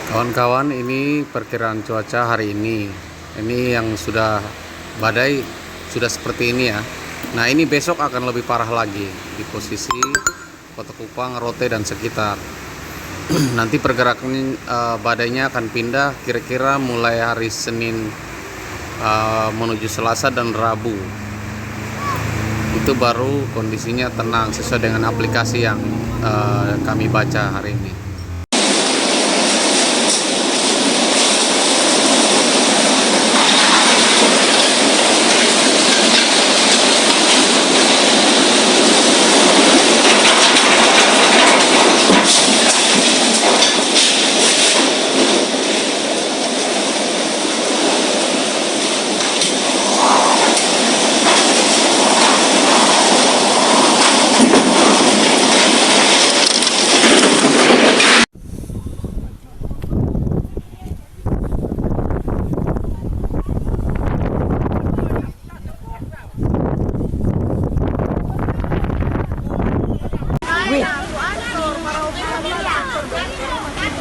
Kawan-kawan, ini perkiraan cuaca hari ini. Ini yang sudah badai sudah seperti ini ya. Nah, ini besok akan lebih parah lagi di posisi Kota Kupang, Rote dan sekitar. Nanti pergerakan badainya akan pindah kira-kira mulai hari Senin menuju Selasa dan Rabu. Itu baru kondisinya tenang sesuai dengan aplikasi yang kami baca hari ini.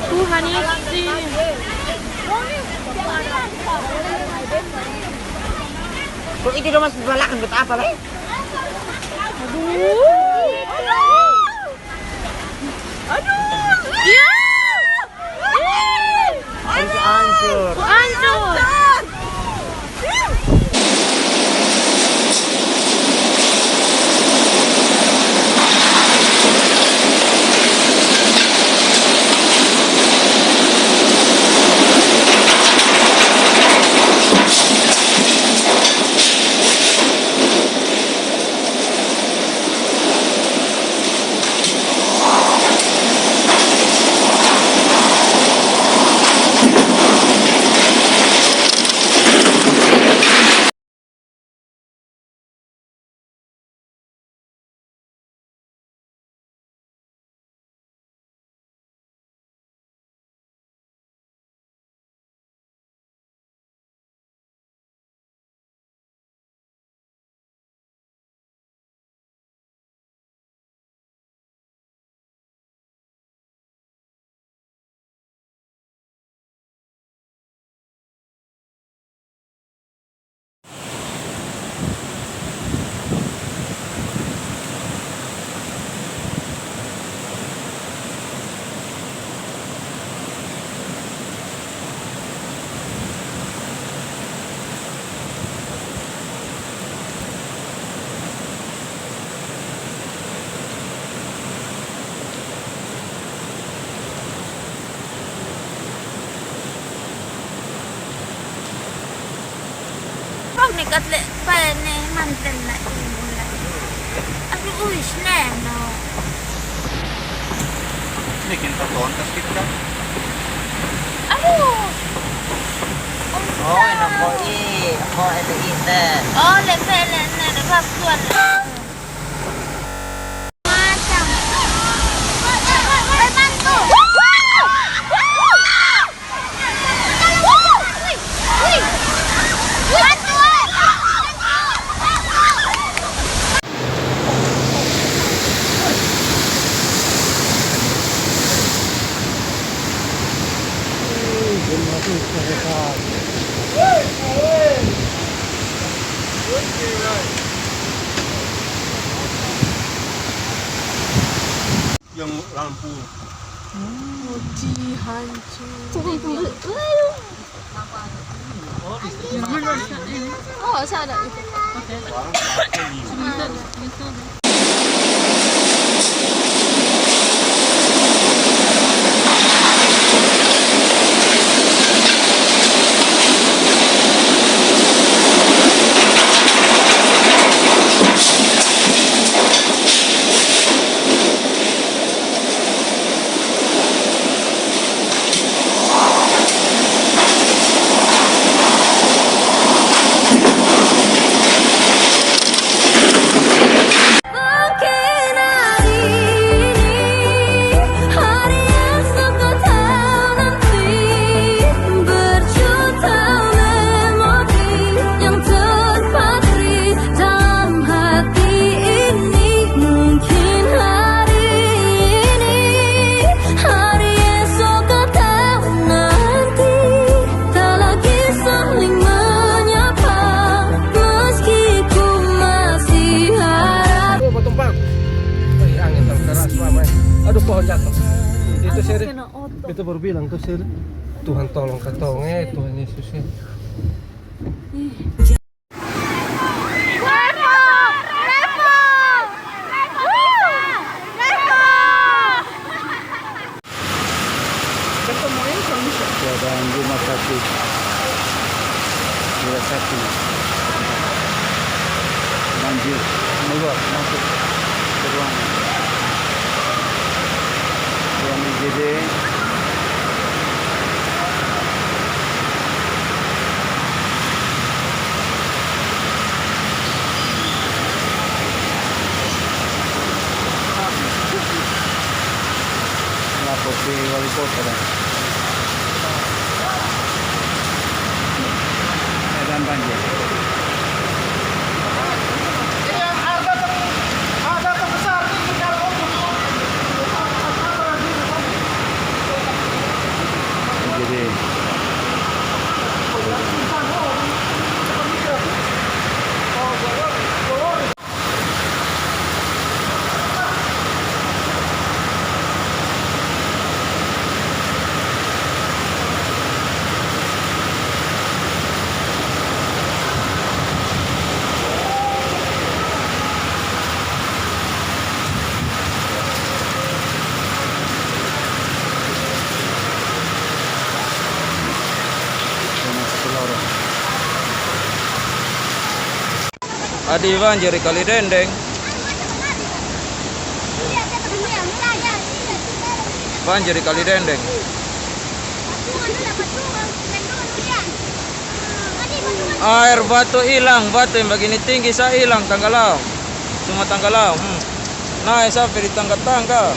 Tuhan Yesus. Kok itu udah masuk belakang gitu apa lah? Aduh. Ya. Hancur. Hancur. Pag nikatle pa ne mantel na imula. Aku uis ne no. Bikin terlontas kita. Aduh. Oh, enak koi. Oh, itu itu. Oh, le pele ne de bab tuan. Macam. Mantu. Yang lampu. Hancur. Oh, sana itu. pohon jatuh. Itu sir, itu baru bilang tuh sir. Tuhan tolong katong Tuhan Yesus ya. Keadaan rumah sakit Dua Satu banjir meluap masuk ke ruangan IGD. Lapor ke wali kota dan keadaan banjir. Jadi Adi banjir di Kali Dendeng. Banjir di Kali Dendeng. Air batu hilang, batu yang begini tinggi saya hilang tanggalau. Cuma tanggalau. Naik sampai di tangga-tangga.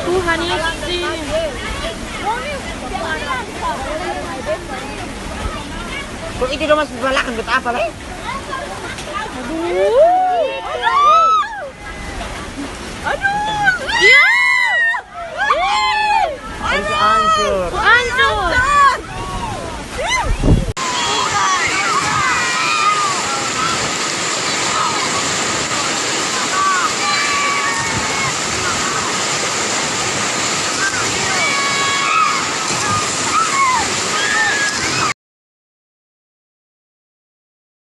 Tuhan Yesus. Kung iti daw mas balakan kita apa lah?